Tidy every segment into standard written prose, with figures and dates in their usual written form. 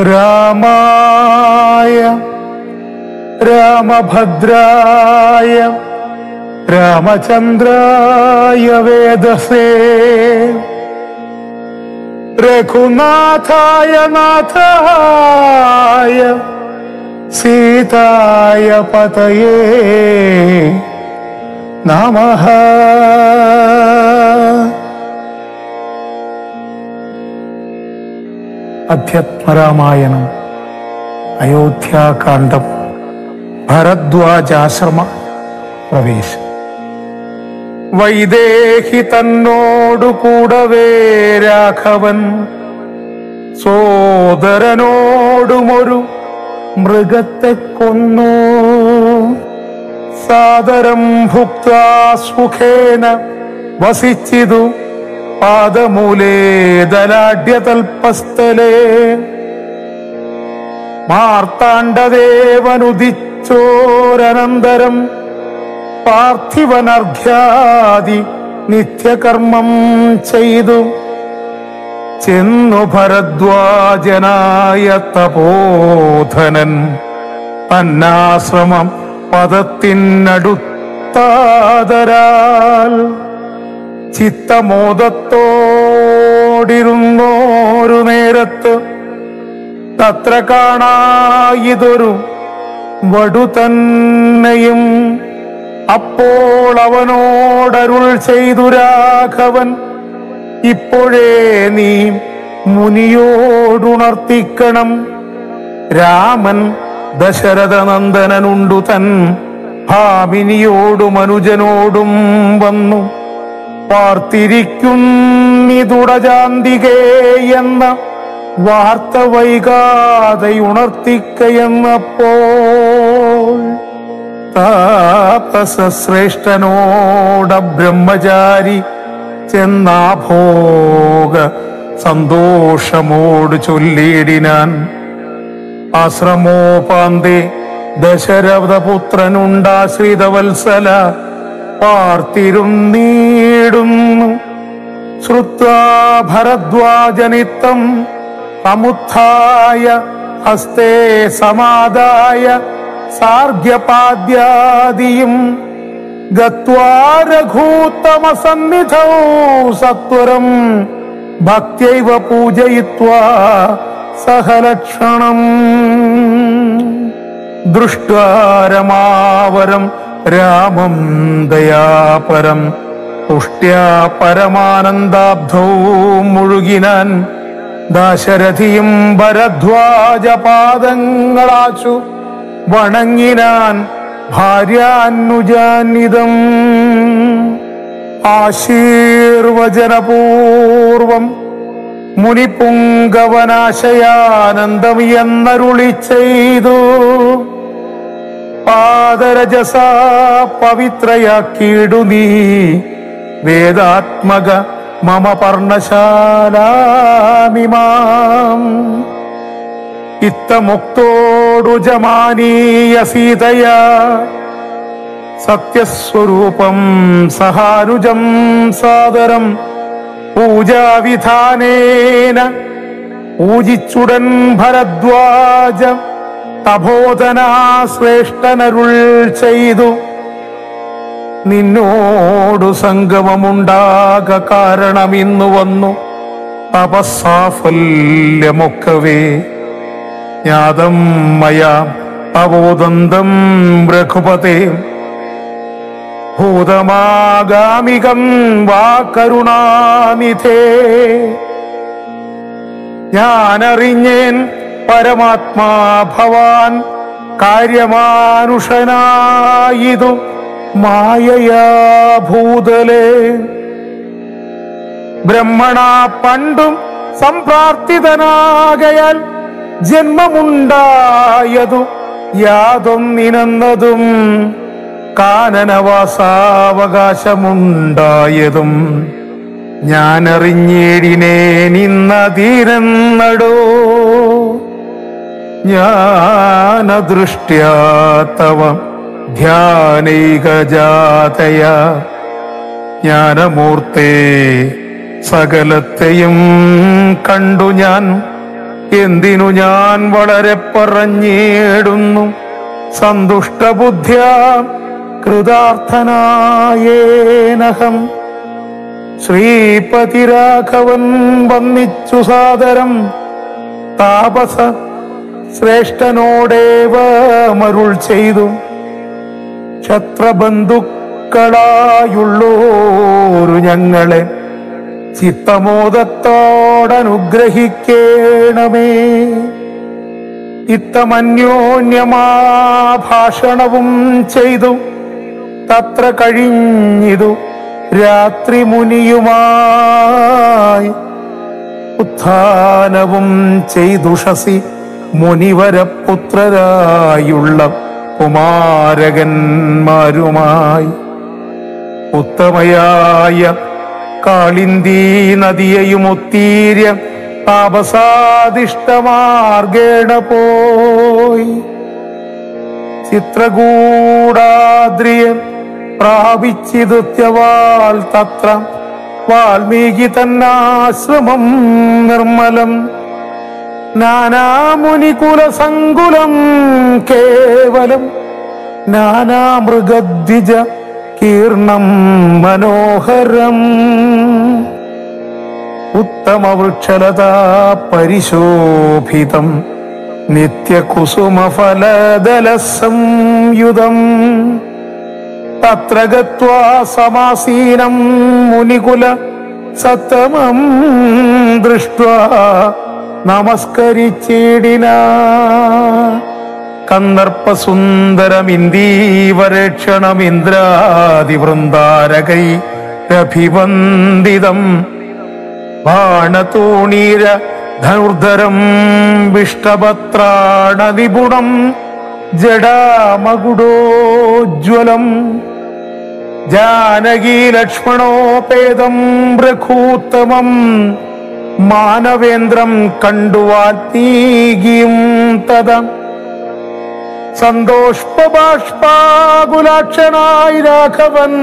രാമായ രാമഭദ്രായ രാമചന്ദ്രായ വേദസേ രഘുനാഥായ നാഥായ സീതായ പതയേ നമഃ. അധ്യാത്മരാമായണം അയോധ്യാകാന്ഡം ഭരദ്വാജാശ്രമ പ്രവേശം. വൈദേഹി തന്നോടു കൂടവേ രാഘവൻ സോദരനോടുമൊരു മൃഗത്തെ കൊന്നു. സാദരം ഭുക്ത്വാ സുഖേന വസിച്ചിതു പാദമൂലേ ദലാഢ്യതൽപസ്ഥലേ. മാർത്താണ്ഡദേവനുദിച്ചോരനന്തരം പാർത്ഥിവനർഘ്യാദി നിത്യകർമ്മം ചെയ്തു ചെന്നു ഭരദ്വാജനായ തപോധനൻ തന്നാശ്രമം പദത്തിനടുത്താദരാൽ ചിത്തമോദത്തോടിരുന്നോരു നേരത്ത് തത്ര കാണായിതൊരു വടു തന്നെയും. അപ്പോൾ അവനോടരുൾ ചെയ്തു രാഘവൻ, ഇപ്പോഴേ നീ മുനിയോടുണർത്തിക്കണം. രാമൻ ദശരഥനന്ദനനുണ്ടു തൻ ഭാമിനിയോടും അനുജനോടും വന്നു പാർത്തിരിക്കുന്നിതുടജാന്തികേ എന്ന വാർത്ത വൈകാതെയുണർത്തിക്കയെന്നപ്പോൾ താപസശ്രേഷ്ഠനോട ബ്രഹ്മചാരി ചെന്നാഭോഗ സന്തോഷമോട് ചൊല്ലിയിടിനാൻ. ആശ്രമോപാന്തേ ദശരഥപുത്രനുണ്ടാശ്രിതവത്സല പാർത്തിരുന്നീടുന്നു. ശ്രുത്വാ ഭരദ്വാജനിത്തം സമുത്ഥായ ഹസ്തേ സമാദായ സാർഘ്യപാദ്യാദിയും ഗത്വാ രഘൂത്തമസന്നിധൗ സത്വരം ഭക്ത്യൈവ പൂജയിത്വാ സഹലക്ഷണം. ദൃഷ്ട്വാ രമാവരം രാമം ദയാപരം പുഷ്ട്യാ പരമാനന്ദാബ്ധൗ മുഴുകിനാൻ. ദാശരഥിയും ഭരദ്വാജപാദങ്ങളാച്ചു വണങ്ങിനാൻ ഭാര്യാനുജാനിതം. ആശീർവചനപൂർവം മുനിപുങ്കവനാശയാനന്ദം എന്നരുളി ചെയ്തു. പാദരജസ പവിത്രയാക്കിയിടു നീ വേദാത്മക മമ പർണശാലാമിമാം. ഇത്തമുക്തോടു ജമാനീയ സീതയ സത്യസ്വരൂപം സഹാനുജം സാദരം പൂജാവിധാനേന പൂജിച്ചുടൻ ഭരദ്വാജ തപോധനാ ശ്രേഷ്ഠനരുൾ ചെയ്തു. നിന്നോടു സംഗമമുണ്ടാക കാരണമിന്നു വന്നു തപസ്സാഫല്യമൊക്കവേ. ജ്ഞാതം മയാ തവോദന്തം രഘുപതേ ഭൂതമാഗാമികം വാ കരുണാനിധേ. ഞാനറിഞ്ഞേൻ പരമാത്മാ ഭവാൻ കാര്യമാനുഷനായിതു മായയാ ഭൂതലേ. ബ്രഹ്മണാ പണ്ടും സംപ്രാർത്ഥിതനാകയാൽ ജന്മമുണ്ടായതു യാതൊന്നിനെന്നതും കാനനവാസാവകാശമുണ്ടായതും ഞാനറിഞ്ഞേടിനേനിന്നതീരെന്നടോ. ജ്ഞാനദൃഷ്ട്യാ തവ ധ്യാനൈകജാതയ ജ്ഞാനമൂർത്തേ സകലത്തെയും കണ്ടു ഞാൻ എന്തിനു ഞാൻ വളരെ പറഞ്ഞിടുന്നു സന്തുഷ്ടബുദ്ധ്യ കൃതാർത്ഥനായേനഹം. ശ്രീപതിരാഘവൻ വന്നിച്ചു സാദരം താപസ ശ്രേഷ്ഠനോടേവമരുൾ ചെയ്തു. ക്ഷത്രബന്ധുക്കളായുള്ളോരു ഞങ്ങളെ ചിത്തമോദത്തോടനുഗ്രഹിക്കേണമേ. ഇത്തമന്യോന്യമാ ഭാഷണവും ചെയ്തു തത്ര കഴിഞ്ഞിതു രാത്രി മുനിയുമായി. ഉത്ഥാനവും ചെയ്തുഷസി മുനിവരപുത്രരായുള്ള കുമാരകന്മാരുമായി. ഉത്തമയായ കാളിന്ദീ നദിയെയും ഒത്തീര്യ താപസാദിഷ്ടമാർഗേണ പോയി. ചിത്രകൂടാദ്രിയെ പ്രാപിച്ചിതുത്യവാൽ തത്ര വാൽമീകി തന്നാശ്രമം നിർമ്മലം. നാനാമുനികുലസങ്കുലം കേവലം നാനാമൃഗദ്വിജ കീർണം മനോഹരം. ഉത്തമവൃക്ഷലതാ പരിശോഭിതം നിത്യകുസുമഫലദലസംയുതം. തത്ര ഗത്വാ സമാസീനം മുനികുല സത്തമം ദൃഷ്ട്വാ നമസ്കരിച്ചിടിന. കന്ദർപ്പസുന്ദരമിന്ദീവരക്ഷണമിന്ദ്രാദിവൃന്ദാരകൈരഭിവന്ദിതം. ബാണതൂണീര ധനുർധരം വിഷ്ടപത്രാണനിപുണം ജടാമകുടോജ്വലം. ജാനകീ ലക്ഷ്മണോപേതം രഘൂത്തമം മാനവേന്ദ്രം കണ്ടു വാൽമീകിയും തഥാ. സന്തോഷ്പബാഷ്പാകുലാക്ഷനായി രാഘവൻ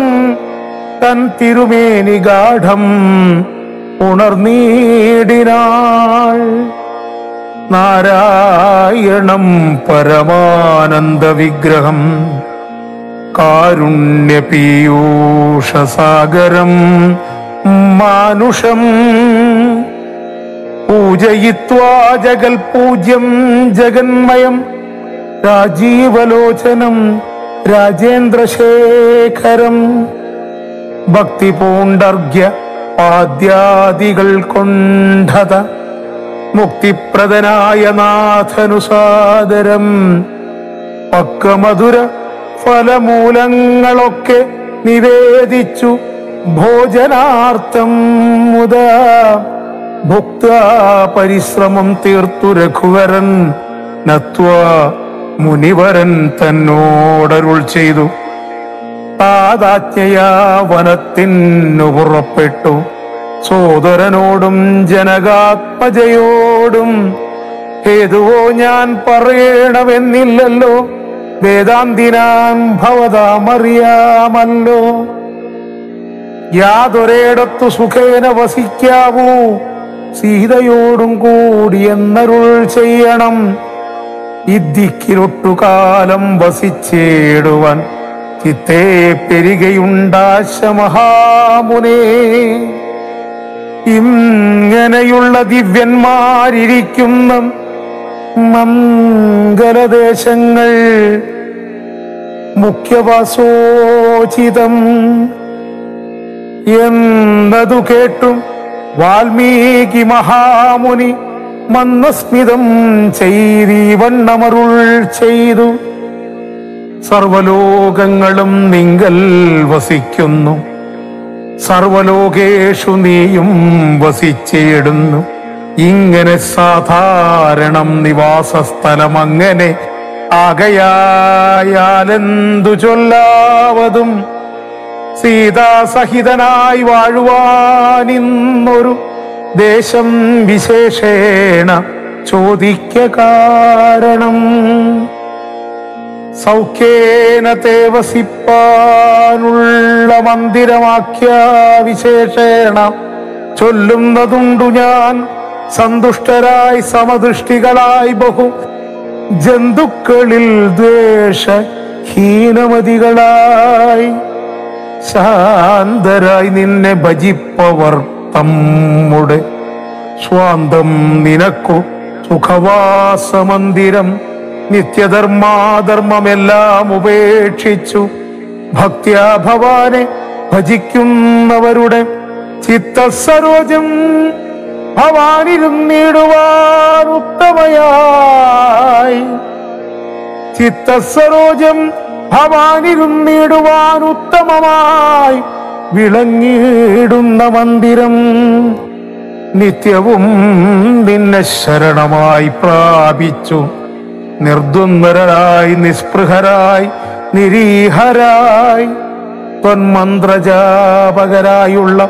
തൻ തിരുമേനി ഗാഠം ഉണർന്നീടിനാൾ. നാരായണം പരമാനന്ദ വിഗ്രഹം കാരുണ്യപീയൂഷസാഗരം മാനുഷം പൂജയിത്വാ ജഗൽപൂജ്യം ജഗന്മയം രാജീവലോചനം രാജേന്ദ്രശേഖരം. ഭക്തിപൂണ്ടർഘ്യ പാദ്യാദികൾ കൊണ്ടത മുക്തിപ്രദനായ നാഥനുസാദരം. പക്വമധുര ഫലമൂലങ്ങളൊക്കെ നിവേദിച്ചു ഭോജനാർത്ഥം മുതാ. ഭുക്ത പരിശ്രമം തീർത്തു രഘുവരൻ നത്വാ മുനിവരൻ തന്നോടരുൾ ചെയ്തു. താതാജ്ഞയാ വനത്തിനു പുറപ്പെട്ടു സോദരനോടും ജനകാത്മജയോടും. ഹേതുവോ ഞാൻ പറയണമെന്നില്ലല്ലോ, വേദാന്തിനാം ഭവതാമറിയാമല്ലോ. യാതൊരേടത്തു സുഖേന വസിക്കാവൂ സീതയോടും കൂടി എന്നരുൾ ചെയ്യണം. ഇദ്ദിക്കിലൊട്ടുകാലം വസിച്ചേടുവാൻ ചിത്തേ പെരുകയുണ്ടാശ മഹാമുനേ. ഇങ്ങനെയുള്ള ദിവ്യന്മാരിയ്ക്കുന്ന മംഗലദേശങ്ങൾ മുഖ്യവാസോചിതം എന്നതു കേട്ടും വാൽമീകി മഹാമുനി മന്ദസ്മിതം ചെയ്തീവണ്ണമരുൾ ചെയ്തു. സർവലോകങ്ങളും നിങ്കൽ വസിക്കുന്നു, സർവലോകേഷു നീയും വസിച്ചേടുന്നു. ഇങ്ങനെ സാധാരണം നിവാസസ്ഥലം അങ്ങനെ ആകയായാലെന്തു ചൊല്ലാവതും. സീതാസഹിതനായി വാഴുവാനിന്നൊരു ദേശം വിശേഷേണ ചോദിക്ക കാരണം. സൗഖ്യേന തേ വസിപ്പാനുള്ള മന്ദിരമാഖ്യ വിശേഷേണ ചൊല്ലുന്നതുണ്ടു ഞാൻ സന്തുഷ്ടരായി സമദൃഷ്ടികളായി ബഹു ജന്തുക്കളിൽ ദ്വേഷ ഹീനമതികളായി ശാന്തരായി നിന്നെ ഭജിപ്പവർ തമ്മുടെ സ്വാന്തം നിനക്കു സുഖവാസമന്ദിരം. നിത്യധർമാധർമ്മമെല്ലാം ഉപേക്ഷിച്ചു ഭക്ത്യാ ഭവാനെ ഭജിക്കുന്നവരുടെ ചിത്തസരോജം ഭവാനിരുന്നിടുവാൻ ഉത്തമയായി. ചിത്തസരോജം ഭവാനിരുന്നിടുവാൻ ഉത്തമമായി വിളങ്ങിയിടുന്ന മന്ദിരം. നിത്യവും നിന്നെ ശരണമായി പ്രാപിച്ചു നിർദ്വന്ദ്വരായി നിസ്പൃഹരായി നിരീഹരായി ത്വന്മന്ത്രജാപകരായുള്ള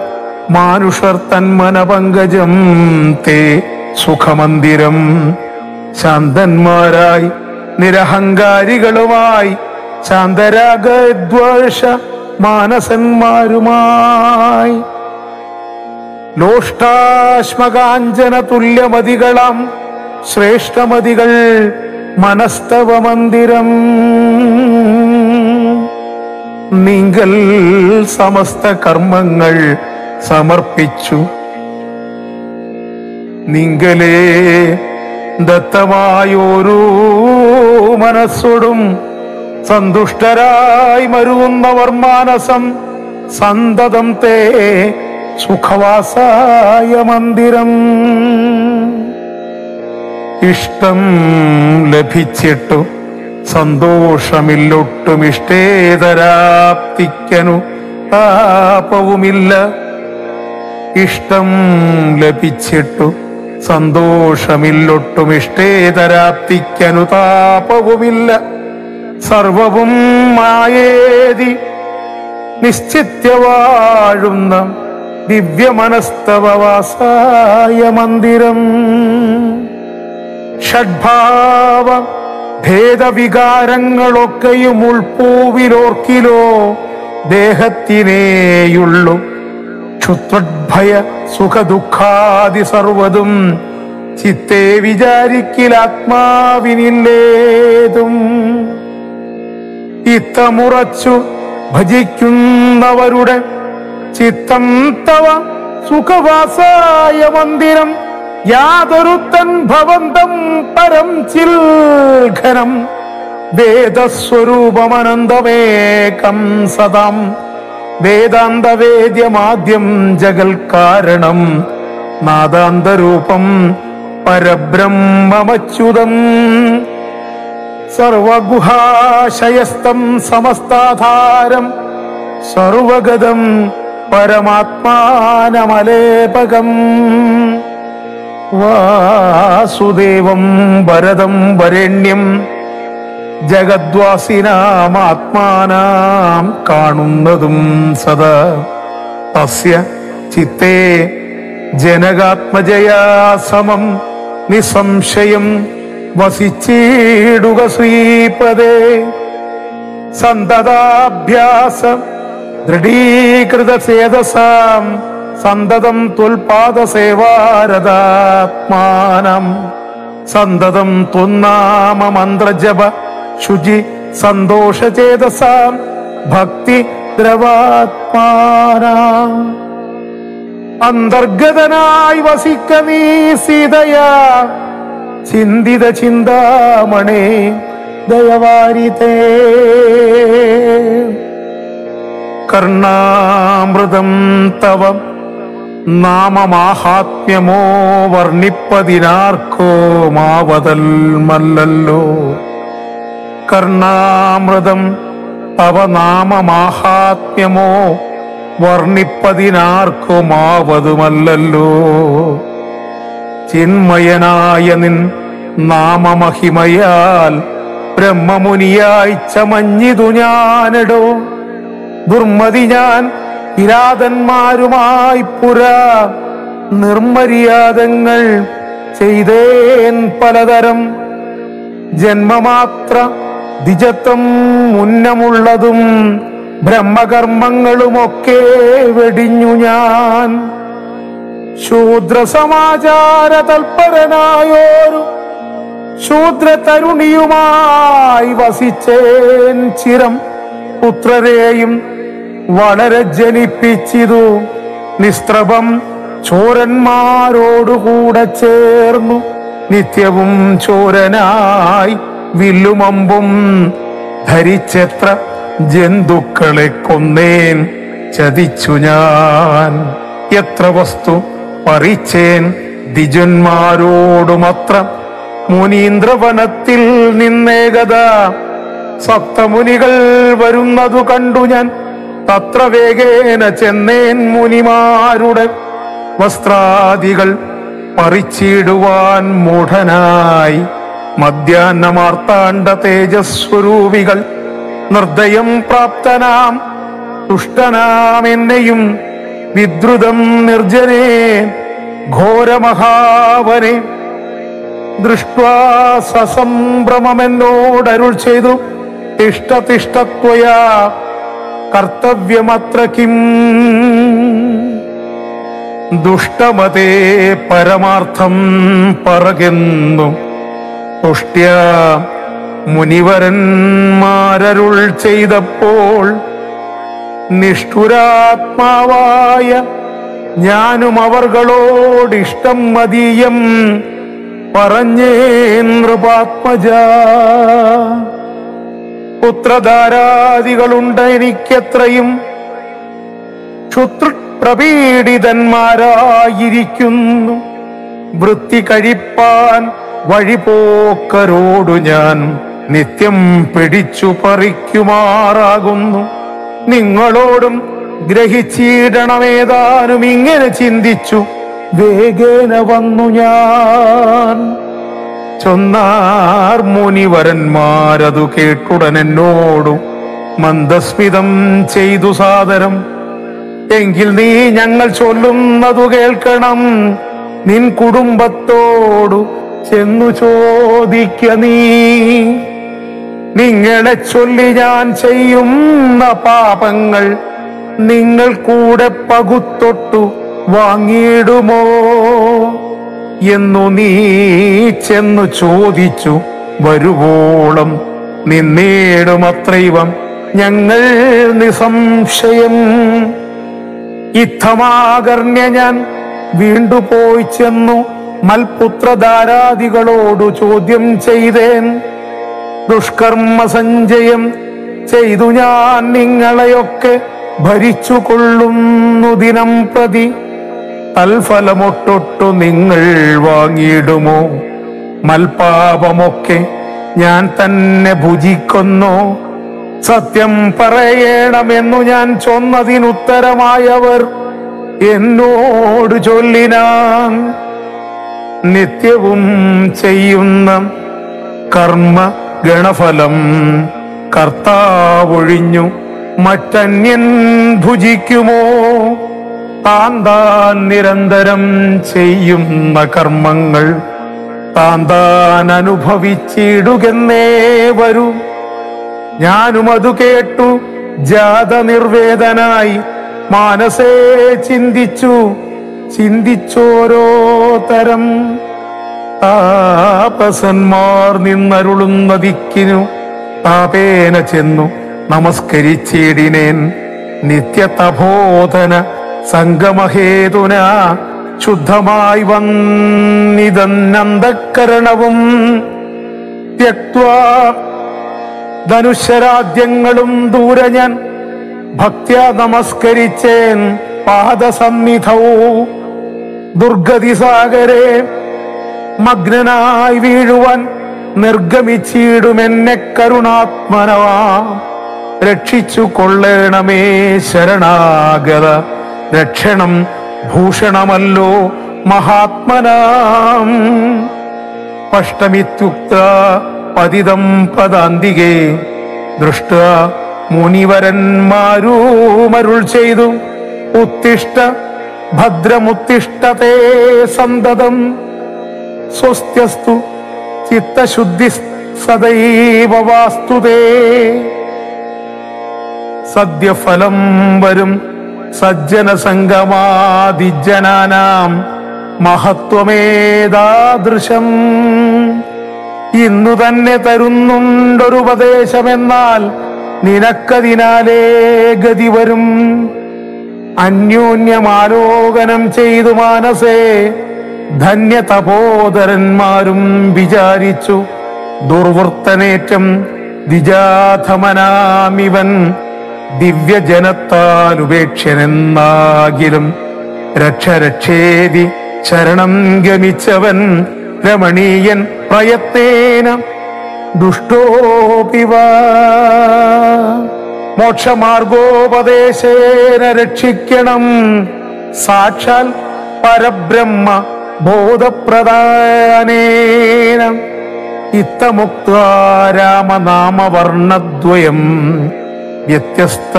മാനുഷർ തന്മനപങ്കജം തേ സുഖമന്ദിരം. ശാന്തന്മാരായി നിരഹങ്കാരികളുമായി ശാന്തരാഗദ്വേഷ മാനസന്മാരുമായി ലോഷ്ടാശ്മകാഞ്ചന തുല്യമതികളാം ശ്രേഷ്ഠമതികൾ മനസ്തവ മന്ദിരം. നിങ്ങൾ സമസ്ത കർമ്മങ്ങൾ സമർപ്പിച്ചു നിങ്ങളെ ദത്തമായോരോ മനസ്സോടും സന്തുഷ്ടരായി മരുവുന്നവർ മാനസം സന്തതം തേ സുഖവാസായ മന്ദിരം. ഇഷ്ടം ലഭിച്ചിട്ടു സന്തോഷമില്ലൊട്ടും ഇഷ്ടേതരാപ്തിക്കനു താപവുമില്ല. ഇഷ്ടം ലഭിച്ചിട്ടു സന്തോഷമില്ലൊട്ടും ഇഷ്ടേതരാപ്തിക്കനു താപവുമില്ല. സർവവും മായേതി നിശ്ചിത്യവാഴുന്ന ദിവ്യമനസ്തവവാസായ മന്ദിരം. ഷഡ്ഭാവ ഭേദവികാരങ്ങളൊക്കെയും ഉൾപ്പൂവിലോർക്കിലോ ദേഹത്തിനേയുള്ളു. ക്ഷുദ്ഭയ സുഖദുഃഖാദി സർവതും ചിത്തേ വിചാരിക്കിലാത്മാവിനില്ലേതും. ഇത്തമുറച്ചു ഭജിക്കുന്നവരുടെ ചിത്തം തവ സുഖവാസായ മന്ദിരം. യാതൊരുത്തൻ ഭവന്തം പരം ചിൽഘനം വേദസ്വരൂപമനന്തമേകം സദാം. വേദാന്തവേദ്യമാദ്യം ജഗൽ കാരണം നാദാന്തരൂപം പരബ്രഹ്മമച്യുതം. സർവഗുഹാശയസ്തം സമസ്താധാരം സർവഗതം പരമാത്മാനമലേപകം. വാസുദേവം വരദം വരേണ്യം ജഗദ്വാസിനാമാത്മാനാം കാണുന്നതും സദാ. തസ്യ ചിത്തേ ജനകാത്മജയാ സമം നിസംശയം വസിച്ചിടുക ശ്രീപദേ. സന്തതാഭ്യാസ ദൃഢീകൃത ചേതസാം സന്തതം ത്വൽപാദസേവാരതാത്മാനം. സന്തതം ത്വന്നാമ മന്ത്രജപ ശുചി സന്തോഷചേതസാം ഭക്തി ദ്രവാത്മാനാം. അന്തർഗതനായി വസിക്ക നീ സീതയാ ചിന്തിത ചിന്താമണേ ദയവാരിതേ. കർണാമൃതം തവ നാമമാഹാത്മ്യമോ വർണ്ണിപ്പതിനാർക്കോ മാവതൽ മല്ലല്ലോ. കർണാമൃതം തവ നാമമാഹാത്മ്യമോ വർണ്ണിപ്പതിനാർക്കോ മാവതുമല്ലല്ലോ. ചിന്മയനായ നിൻ നാമമഹിമയാൽ ബ്രഹ്മമുനിയായി ചമഞ്ഞിതു ഞാനെടോ. ദുർമതി ഞാൻ കിരാതന്മാരുമായി പുരാ നിർമര്യാദങ്ങൾ ചെയ്തേൻ പലതരം. ജന്മമാത്ര ദ്വിജത്വം ഉന്നമുള്ളതും ബ്രഹ്മകർമ്മങ്ങളുമൊക്കെ വെടിഞ്ഞു ഞാൻ. ശൂദ്ര സമാചാര തൽപരനായോരു ശൂദ്ര തരുണിയുമായി വസിച്ചേൻ ചിരം. പുത്രരെയും വളരെ ജനിപ്പിച്ചിതു നിസ്ത്രപം ചോരന്മാരോടുകൂടെ ചേർന്നു. നിത്യവും ചോരനായി വില്ലുമമ്പും ധരിച്ചെത്ര ജന്തുക്കളെ കൊന്നേൻ ചതിച്ചു ഞാൻ. എത്ര വസ്തു പറിച്ചേൻ ദ്വിജന്മാരോടുമത്ര. മുനീന്ദ്രവനത്തിൽ നിന്നേകത സപ്തമുനികൾ വരുന്നതു കണ്ടു ഞാൻ. തത്ര വേഗേന ചെന്നേൻ മുനിമാരുടെ വസ്ത്രാദികൾ പറിച്ചിടുവാൻ മൂഢനായി. മധ്യാഹ്നമാർത്താണ്ഡ തേജസ്വരൂപികൾ നിർദ്ദയം പ്രാപ്തനാം തുഷ്ടനാം എന്നെയും വിദ്രുതം നിർജനേ ഘോരമഹാവനെ ദൃഷ്ട്വാ സസംഭ്രമമെന്നോടരുൾ ചെയ്തു. തിഷ്ടതിഷ്ടത്വയാ കർത്തവ്യമത്ര കിം. ദുഷ്ടമതേ പരമാർത്ഥം പറകെന്നു തുഷ്ട്യ മുനിവരന്മാരരുൾ ചെയ്തപ്പോൾ നിഷ്ഠുരാത്മാവായ ഞാനും അവർകളോടിഷ്ടം മതീയം പറഞ്ഞേ നൃപാത്മജ. പുത്രധാരാദികളുണ്ട് എനിക്കെത്രയും ക്ഷുത്രപ്രപീഡിതന്മാരായിരിക്കുന്നു. വൃത്തി കഴിപ്പാൻ വഴിപോക്കരോടു ഞാൻ നിത്യം പിടിച്ചു പറിക്കുമാറാകുന്നു. നിങ്ങളോടും ഗ്രഹിച്ചിടണമേതാനും ഇങ്ങനെ ചിന്തിച്ചു വേഗേന വന്നു ഞാൻ. ചൊന്നാർ മുനിവരന്മാരതു കേട്ടുടനെന്നോടു മന്ദസ്മിതം ചെയ്തു സാദരം. എങ്കിൽ നീ ഞങ്ങൾ ചൊല്ലുന്നതു കേൾക്കണം. നിൻ കുടുംബത്തോടു ചെന്നു ചോദിക്ക നീ. നിങ്ങളെ ചൊല്ലി ഞാൻ ചെയ്യുന്ന പാപങ്ങൾ നിങ്ങൾ കൂടെ പകുത്തൊട്ടു വാങ്ങിയിടുമോ എന്നു നീ ചെന്നു ചോദിച്ചു വരുവോളം നിന്നേടുമത്രൈവം ഞങ്ങൾ നിസംശയം. ഇത്തമാകർണ്യ ഞാൻ വീണ്ടുപോയി ചെന്നു മൽപുത്രധാരാദികളോടു ചോദ്യം ചെയ്തേൻ. ദുഷ്കർമ്മ സഞ്ചയം ചെയ്തു ഞാൻ നിങ്ങളെയൊക്കെ ഭരിച്ചു കൊള്ളുന്നു ദിനം പ്രതി. തൽഫലമൊട്ടൊട്ടു നിങ്ങൾ വാങ്ങിയിടുമോ? മൽപാപമൊക്കെ ഞാൻ തന്നെ ഭുജിക്കുന്നു. സത്യം പറയണമെന്നു ഞാൻ ചൊന്നതിനുത്തരമായവർ എന്നോട് ചൊല്ലിനാൻ. നിത്യവും ചെയ്യുന്ന കർമ്മ ഗണഫലം കർത്താവൊഴിഞ്ഞു മറ്റന്യൻ ഭുജിക്കുമോ? താൻ നിരന്തരം ചെയ്യുന്ന കർമ്മങ്ങൾ താൻ അനുഭവിച്ചിടുകെന്നേ വരൂ. ഞാനും അത് കേട്ടു ജാത നിർവേദനായി മാനസേ ചിന്തിച്ചോരോ തരം. താപസന്മാർ നിന്നരുളുന്ന ദിക്കിനു താപേന ചെന്നു നമസ്കരിച്ചിടിനേൻ. നിത്യതപോധന സംഗമഹേതുന ശുദ്ധമായി വന്നിതന്നന്തഃകരണവും ത്യക്ത്വാ ധനുശരാദ്യങ്ങളും ദൂരെ ഞാൻ ഭക്ത്യാ നമസ്കരിച്ചേൻ പാദസന്നിധൗ. ദുർഗതി സാഗരെ മഗ്നനായി വീഴുവാൻ നിർഗമിച്ചിടുമെന്നെ കരുണാത്മനവാ. രക്ഷിച്ചു കൊള്ളേണമേ ശരണാഗത രക്ഷണം ഭൂഷണമല്ലോ മഹാത്മനാം. പഷ്ടമിത്യുക്ത പതിതം പദാന്തികേ ദൃഷ്ട മുനിവരന്മാരുമരുൾ ചെയ്തു. ഉത്തിഷ്ഠ ഭദ്രമുത്തിഷ്ഠതേ സന്തതം സ്വസ്ത്യസ്തു ചിത്തശുദ്ധി സദൈവ വാസ്തുതേ. സദ്യഫലം വരും സജ്ജന സംഗമാദിജനാനാം മഹത്വമേതാദൃശം. ഇന്നു തന്നെ തരുന്നുണ്ടൊരുപദേശമെന്നാൽ നിനക്കതിനാലേ ഗതി വരും. അന്യോന്യമാലോകനം ചെയ്തു മാനസേ ധന്യ തപോധരന്മാരും വിചാരിച്ചു, ദുർവൃത്തനേറ്റം ദ്വിജാധമനാമിവൻ ദിവ്യജനത്താൽ ഉപേക്ഷനെന്നാകിലും രക്ഷരക്ഷേതി ശരണം ഗമിച്ചവൻ രമണീയൻ പ്രയത്നേന ദുഷ്ടോപിവ. മോക്ഷമാർഗോപദേശേന രക്ഷിക്കണം സാക്ഷാൽ പരബ്രഹ്മ ബോധപ്രദാനേന. ഇത്തമുക്ത്വാ രാമനാമവർണ്ണദ്വയം വ്യത്യസ്ത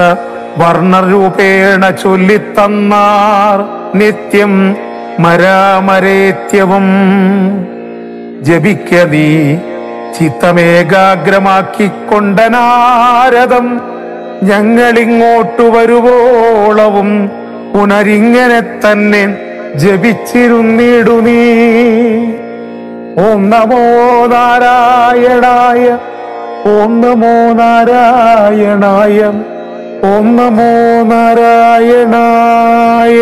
വർണ്ണരൂപേണ ചൊല്ലിത്തന്നാർ നിത്യം മരാമരേത്യവും. ജപിക്ക നീ ചിത്തമേകാഗ്രമാക്കിക്കൊണ്ട നാരദം, ഞങ്ങളിങ്ങോട്ടു വരുവോളവും പുനരിങ്ങനെ തന്നെ ജപിച്ചിരുന്നിടു നീ. ഓം നമോ നാരായണായ, ഓം നമോ നാരായണായ, ഓം നമോ നാരായണായ.